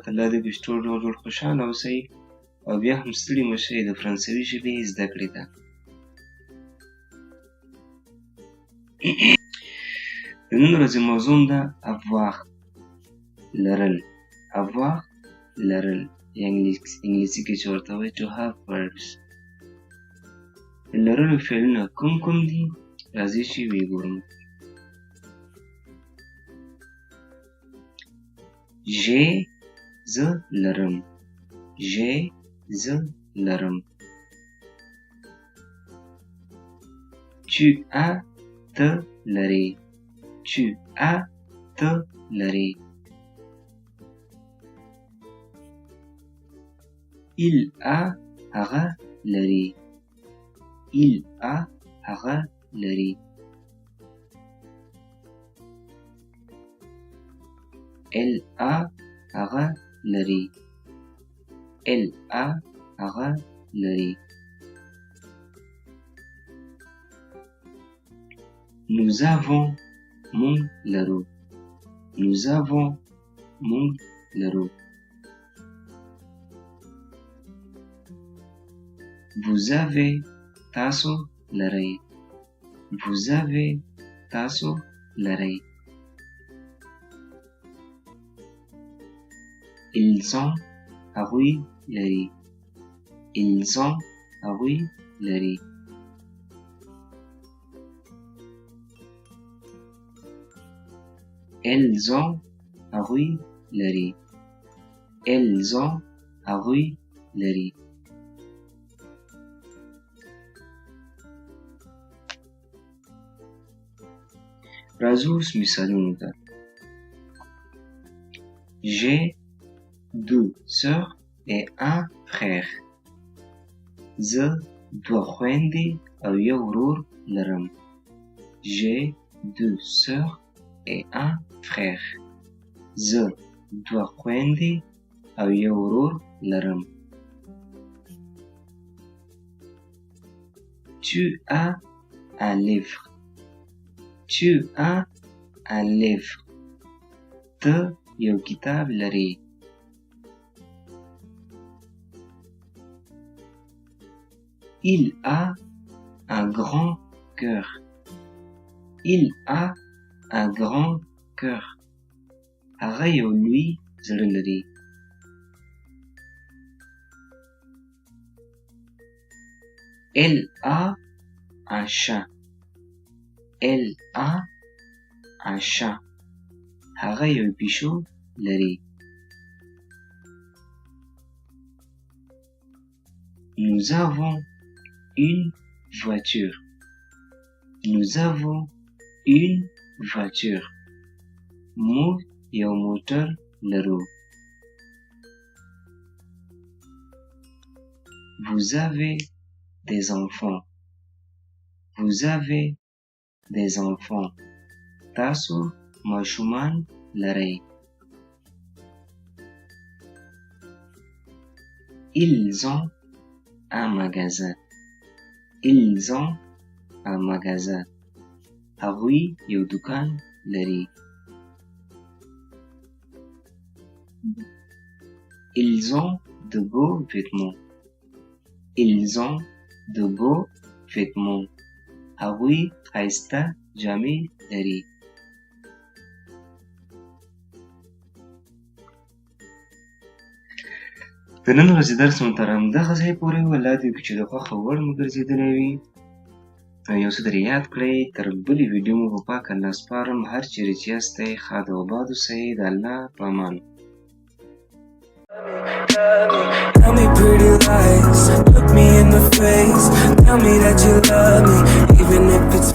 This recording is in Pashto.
احترامات. الله دې پې ټول خوشحاله اوسئ او بیا هم ستړي مه شئ د فرانسوي ژبې زده کړې ته. د نن ورځې موضوع ده avoir لرل. avoir لرل یا انګلیسي کې چې ورته وایي to have verbs. لرلو فعلونه کوم دي؟ راځئ چې ویې ګورو. j'ai زه لرم. j'ai زه لرم. tu as ته لرې. tu as ته لرې. il a هغه لري. il a هغه لري. elle a هغه لري. elle a هغه لري. nous avons مونږ لرو. nous avons مونږ لرو. vous avez تاسو لرئ. vous avez تاسو لرئ. ils ont هغوی لري. ils ont هغوی لري. elles ont هغوی لري. elles ont هغوی لري. راځو اوس مثالونو ته. j'ai deux sœurs et un frère. زه دوه خویندې او یو ورور لرم. j'ai deux sœurs et un frère. زه دوه خویندې او یو ورور لرم. tu as un livre. tu as un livre. ته یو کتاب لرې. il a un grand cœur. il a un grand cœur. هغه یو لوی زړه لري. elle a un chat. elle a un chat. هغه یو پیشو لري. nous avons une voiture. nous avons une voiture. موږ یو موټر لرو. vous avez des enfants. vous avez des enfants. تاسو ماشومان لرئ. ils ont un magasin. ils ont un magasin. هغوی یو دکان لري. ils ont de beaux vêtements. ils ont de beaux vêtements. هغوی ښایسته جامې لري. د نن ورځې درس مو تر همدغه ځای پورې و. الله دې وکړي چې د خوښه وړ مو ګرځېدلی وي او یو څه ترې یاد کړئ. تر بلې ویډیو مو په پاک الله سپارم. هر چیرې چې یاستئ ښاد او آباد اوسئ. د الله په امان. Tell me pretty lies, look me in the face, tell me that you love me, even if it's